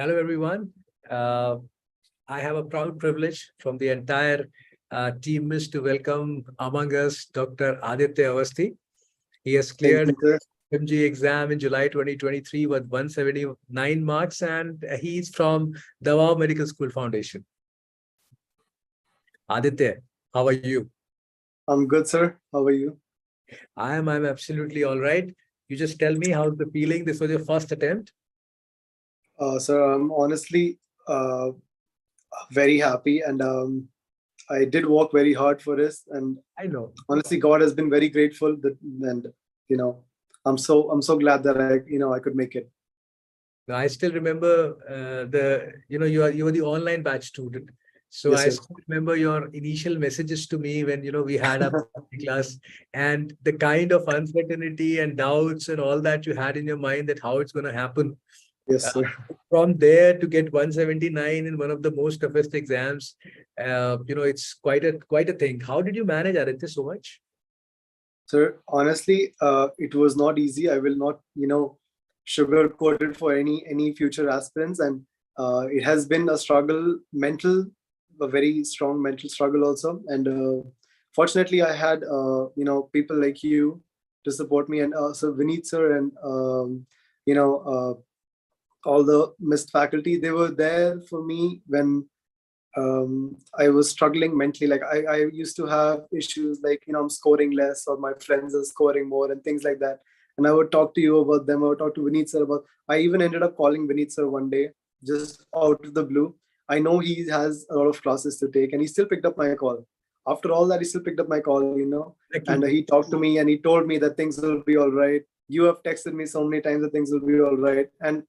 Hello, everyone. Uh, I have a proud privilege from the entire team is to welcome among us Dr. Aditya Awasthi. He has Thank cleared you, sir. FMG exam in July 2023 with 179 marks, and he's from Dawao Medical School Foundation. Aditya, how are you? I'm good, sir. How are you? I'm absolutely all right. You just tell me how's the feeling. This was your first attempt. Sir, I'm honestly uh, very happy, and I did work very hard for this. And I know. honestly, God has been very grateful that, and you know, I'm so glad that I could make it. Now, I still remember you were the online batch student. So Yes, I sir. still remember your initial messages to me when we had a class, and the kind of uncertainty and doubts and all that you had in your mind that how it's going to happen. Yes, Uh, sir. from there to get 179 in one of the most toughest exams, it's quite a thing. How did you manage, Aditya, so much? Sir, honestly, it was not easy. I will not, sugarcoat it for any future aspirants, and it has been a struggle, a very strong mental struggle also. And fortunately, I had people like you to support me, and so Vineet sir and you know all the missed faculty. They were there for me when I was struggling mentally. Like I used to have issues like, I'm scoring less or my friends are scoring more and things like that. And I would talk to you about them. I would talk to Vineet sir about, I even ended up calling Vineet sir one day, just out of the blue. I know he has a lot of classes to take and he still picked up my call. After all that, he still picked up my call. And he talked to me and he told me that things will be all right. You have texted me so many times that things will be all right. And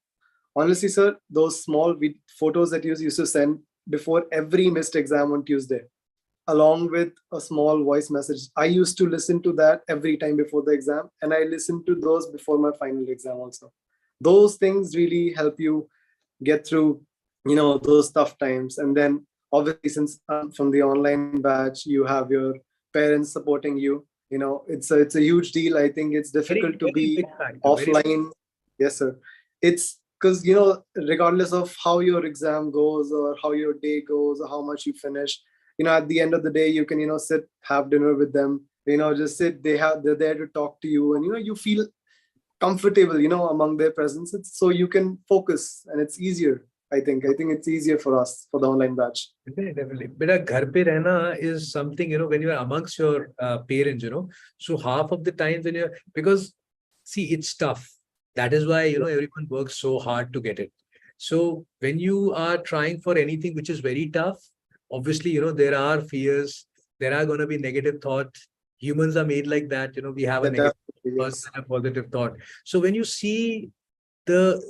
honestly, sir, those small photos that you used to send before every missed exam on Tuesday, along with a small voice message, I used to listen to that every time before the exam, and I listened to those before my final exam also. Those things really help you get through, those tough times. And then, obviously, since from the online batch, you have your parents supporting you. It's a huge deal. I think it's Very, difficult to very be big factor. Very offline. Yes, sir. It's because, regardless of how your exam goes or how your day goes or how much you finish, at the end of the day, you can, sit, have dinner with them, just sit, they're there to talk to you, and, you feel comfortable, among their presence. It's so you can focus and it's easier. I think it's easier for us for the online batch. definitely. But ghar pe rehna is something, when you are amongst your parents, so half of the times when you're, because see, it's tough. That is why, everyone works so hard to get it. So when you are trying for anything which is very tough, obviously, there are fears, there are going to be negative thoughts. Humans are made like that, we have a Yeah, negative definitely, thought yes. and a positive thought. So when you see the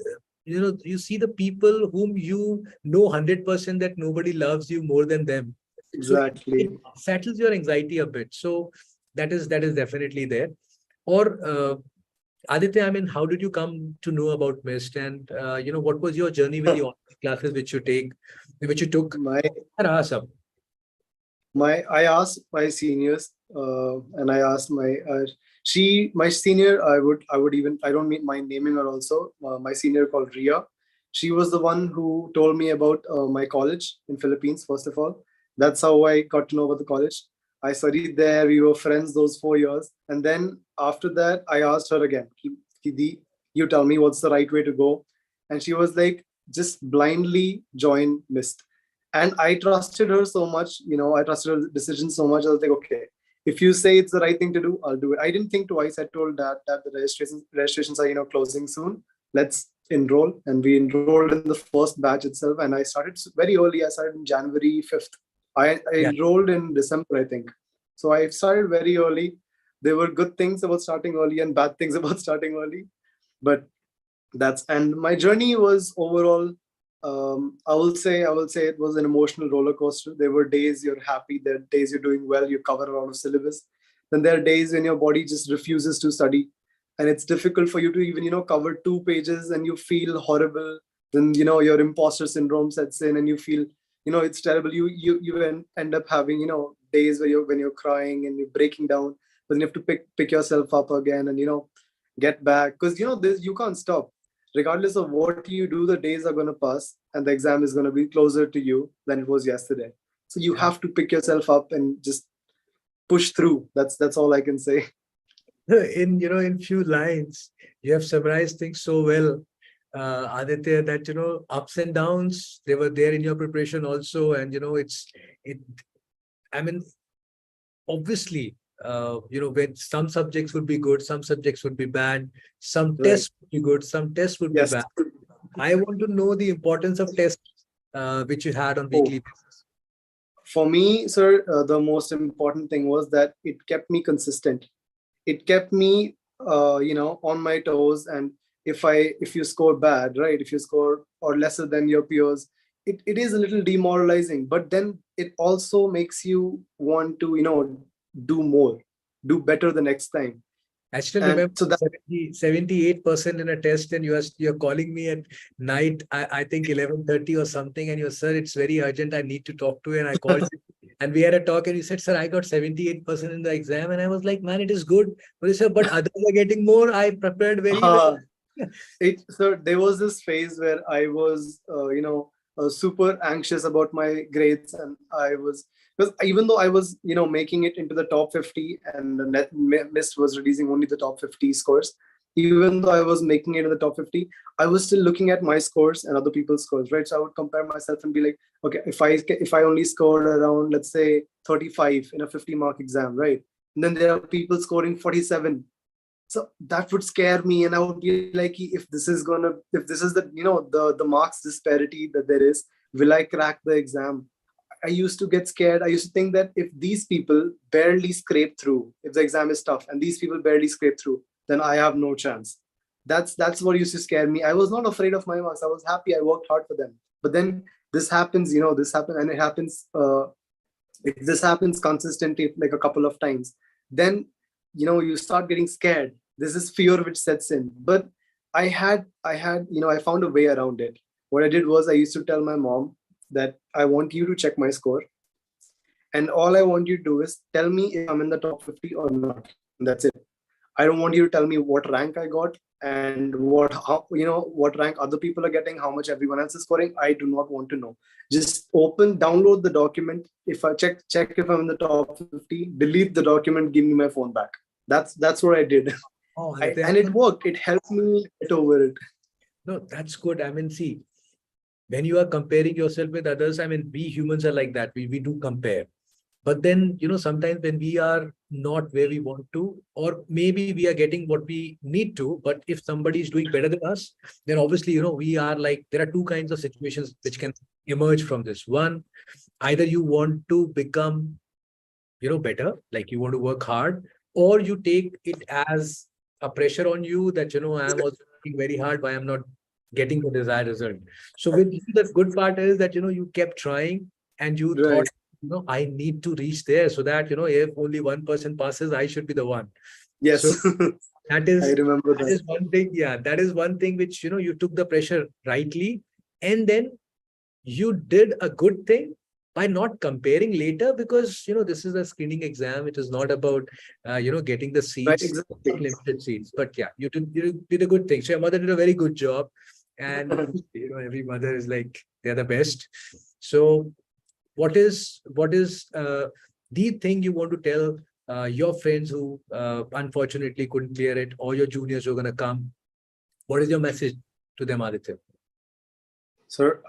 you see the people whom you know 100% that nobody loves you more than them, so it Exactly. settles your anxiety a bit. So that is definitely there. Or Aditya, I mean, how did you come to know about mist, and what was your journey with the online classes which you took? my Awesome. I asked my seniors, and I asked my senior. I would even, I don't mind naming her also. My senior called Ria. She was the one who told me about my college in Philippines. First of all, that's how I got to know about the college. I studied there. We were friends those 4 years, and then after that, I asked her again. You tell me what's the right way to go, and she was like, just blindly join Mist. And I trusted her so much. I trusted her decision so much. I was like, okay, if you say it's the right thing to do, I'll do it. I didn't think twice. I told that the registrations are closing soon. Let's enroll. And we enrolled in the first batch itself, and I started very early. I started in January 5th. I Yeah. enrolled in December, I think. So I started very early. There were good things about starting early and bad things about starting early, but and my journey was overall, I will say it was an emotional roller coaster. There were days you're happy, there are days you're doing well, you cover a lot of syllabus. Then there are days when your body just refuses to study, and it's difficult for you to even cover 2 pages, and you feel horrible. Then your imposter syndrome sets in, and you feel it's terrible. You end up having days where when you're crying and you're breaking down, but then you have to pick yourself up again and get back, because this, you can't stop. regardless of what you do, the days are going to pass and the exam is going to be closer to you than it was yesterday. So you have to pick yourself up and just push through. That's all I can say. In few lines, you have summarized things so well, Aditya, that ups and downs, they were there in your preparation also. And it I mean, obviously, when some subjects would be good, some subjects would be bad, some Right. tests would be good, some tests would be Yes. bad. I want to know the importance of tests which you had on weekly basis. For me, sir, the most important thing was that it kept me consistent. It kept me, on my toes. And if you score bad, right, if you score or lesser than your peers, it is a little demoralizing. But then it also makes you want to, do more, do better the next time. I still And remember so that 78% in a test, and you're calling me at night, I think 11:30 or something, and you're, sir, it's very urgent, I need to talk to you. And I called you and we had a talk, and you said, sir, I got 78% in the exam. And I was like, man, it is good. But you said, but others are getting more. I prepared very well. so there was this phase where I was, super anxious about my grades, and I was, because even though I was, making it into the top 50, and the mist was releasing only the top 50 scores. Even though I was making it in the top 50, I was still looking at my scores and other people's scores, right? So I would compare myself and be like, okay, if I only scored around, let's say, 35 in a 50-mark exam, right? And then there are people scoring 47. So that would scare me, and I would be like, if this is the, the marks disparity that there is, will I crack the exam? I used to get scared. I used to think that if these people barely scrape through, if the exam is tough and these people barely scrape through, then I have no chance. That's what used to scare me. I was not afraid of my marks. I was happy. I worked hard for them. But then this happens, and it happens. If this happens consistently, like a couple of times, then you start getting scared. This is fear which sets in. But I found a way around it. What I did was, I used to tell my mom that I want you to check my score, and all I want you to do is tell me if I'm in the top 50 or not. And that's it. I don't want you to tell me what rank I got and what rank other people are getting, how much everyone else is scoring. I do not want to know. Just download the document. If I check if I'm in the top 50, delete the document, give me my phone back. That's what I did. Oh, And it worked. It helped me get over it. No, that's good. I mean, see, when you are comparing yourself with others, I mean, we humans are like that. We do compare. But then, sometimes when we are not where we want to, or maybe we are getting what we need to, but if somebody is doing better than us, then obviously, we are like, there are two kinds of situations which can emerge from this. One, either you want to become, better, like you want to work hard, or you take it as a pressure on you that, I am also working very hard, why I'm not getting the desired result. So with you, the good part is that, you kept trying, and you Right. thought, I need to reach there, so that, if only one person passes, I should be the one. Yes. So that is, I remember that is one thing. Yeah, that is one thing which, you took the pressure rightly, and then you did a good thing by not comparing later, because, this is a screening exam. It is not about, getting the Right, seats, exactly. limited seats. But yeah, you did a good thing. So your mother did a very good job. And, every mother is like, they're the best. So what is the thing you want to tell your friends who unfortunately couldn't clear it, or your juniors who are going to come? What is your message to them, Aditya? Sir,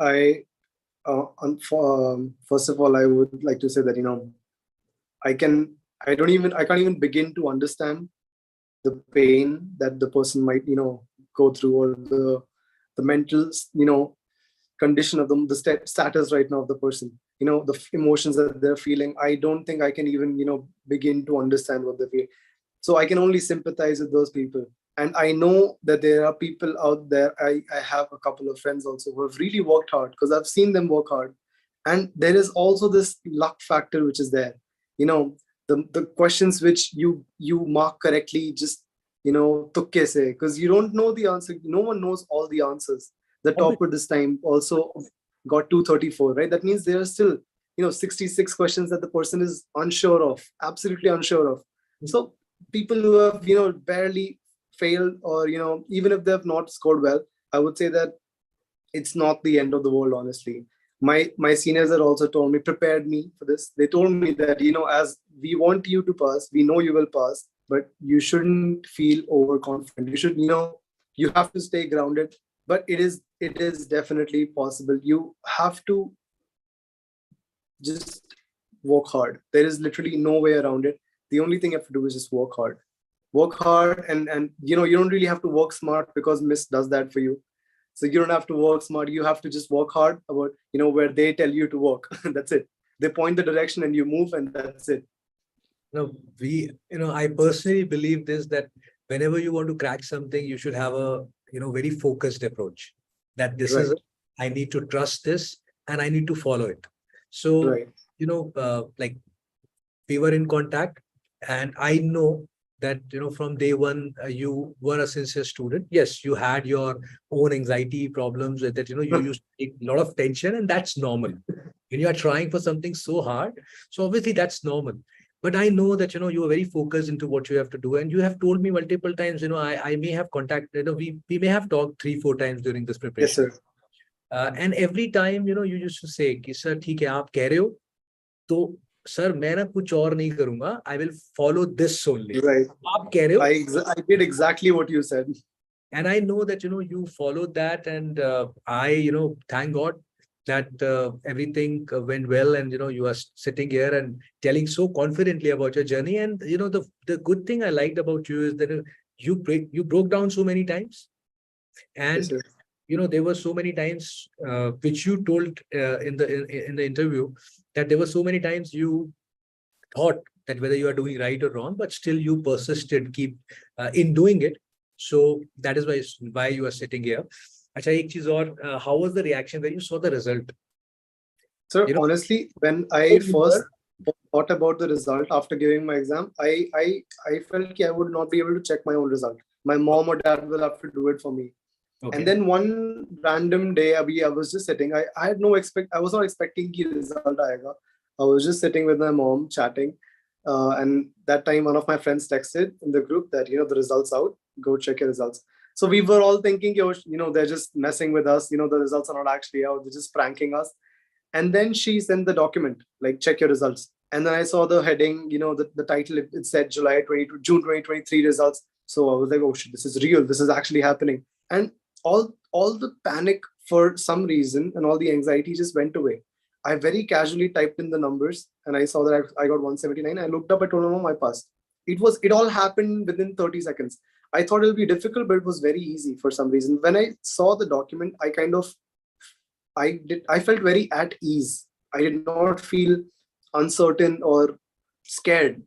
first of all, I would like to say that, I can't even begin to understand the pain that the person might, go through, or the mental, condition of them, the status right now of the person, the emotions that they're feeling. I don't think I can even, begin to understand what they feel. So I can only sympathize with those people. And I know that there are people out there. I have a couple of friends also who have really worked hard, because I've seen them work hard. And there is also this luck factor which is there. The questions which you mark correctly, just, tukke se, because you don't know the answer. No one knows all the answers. The topper this time also got 234, right? That means there are still, 66 questions that the person is unsure of, absolutely unsure of. So people who have, barely failed, or, even if they have not scored well, I would say that it's not the end of the world, honestly. My seniors had also told me, prepared me for this. They told me that, as we want you to pass, we know you will pass, but you shouldn't feel overconfident. You should, you have to stay grounded. But it is definitely possible. You have to just work hard. There is literally no way around it. The only thing you have to do is just work hard. Work hard, and you don't really have to work smart, because Miss does that for you. So you don't have to work smart. You have to just work hard about, where they tell you to work. That's it. They point the direction and you move, and that's it. No, I personally believe this, that whenever you want to crack something, you should have a, very focused approach. That this is, Right. I need to trust this and I need to follow it. So, Right. like we were in contact, and I know that, from day one, you were a sincere student. Yes, you had your own anxiety problems with that, you used to take a lot of tension, and that's normal. When you are trying for something so hard, so obviously that's normal. But I know that, you are very focused into what you have to do. And you have told me multiple times, I may have contacted, we may have talked 3-4 times during this Yes, preparation. sir. And every time, you used to say, कि sir, ठीक है, आप कह रहे हो, तो sir, मैं ना कुछ और नहीं करूँगा. I will follow this only. Right. आप कह रहे हो. I did exactly what you said. And I know that, you followed that. And I, thank God that everything went well. And, you are sitting here and telling so confidently about your journey. And, the good thing I liked about you is that you broke down so many times. And, Yes, sir. There were so many times which you told in the interview, that there were so many times you thought that whether you are doing right or wrong, but still you persisted, keep in doing it. So that is why you are sitting here. Acha, ek cheez aur, how was the reaction when you saw the result? Sir, You know, honestly, when I you first were- thought about the result after giving my exam, I felt like I would not be able to check my own result. My mom or dad will have to do it for me. Okay. And then one random day, I was just sitting. I had I was not expecting the result aayega. I was just sitting with my mom chatting. And that time, one of my friends texted in the group that, the results out, go check your results. So we were all thinking, they're just messing with us. The results are not actually out. They're just pranking us. And then she sent the document, like, check your results. And then I saw the heading, the title, it said June 2023 results. So I was like, oh shit, this is real. This is actually happening. And all the panic for some reason and all the anxiety just went away. I very casually typed in the numbers and I saw that I got 179. I looked up, I told my mom I passed. It all happened within 30 seconds. I thought it'll be difficult, but it was very easy for some reason. When I saw the document, I felt very at ease. I did not feel uncertain or scared.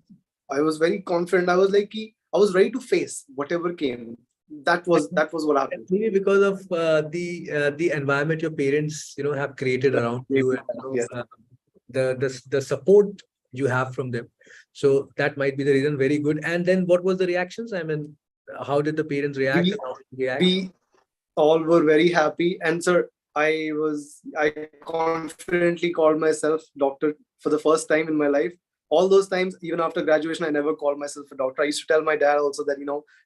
I was very confident. I was like, I was ready to face whatever came. That was what happened. Maybe because of the environment your parents, have created around you, and Yes. The support you have from them. So that might be the reason. Very good. And then what was the reactions? I mean, how did the parents react? And how did you react? We all were very happy. And sir, I confidently called myself doctor for the first time in my life. All those times, even after graduation, I never called myself a doctor. I used to tell my dad also that,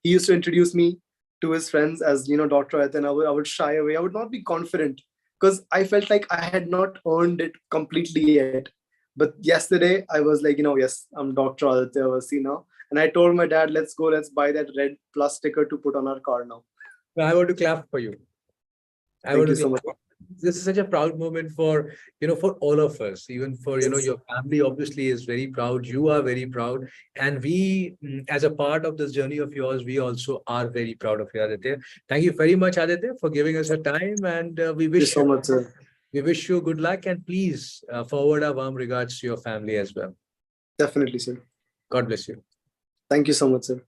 he used to introduce me to his friends as, Dr. Aditya. I would shy away. I would not be confident because I felt like I had not earned it completely yet. But yesterday, I was like, yes, I'm Dr. Aditya Awasthi now. And I told my dad, let's buy that red plus sticker to put on our car now. I want to clap for you. Thank you so much. This is such a proud moment for, for all of us, even for, your family obviously is very proud. You are very proud. And we, as a part of this journey of yours, we also are very proud of you, Aditya. Thank you very much, Aditya, for giving us your time. And we wish Thank you so much, sir. We wish you good luck, and please forward our warm regards to your family as well. Definitely, sir. God bless you. Thank you so much, sir.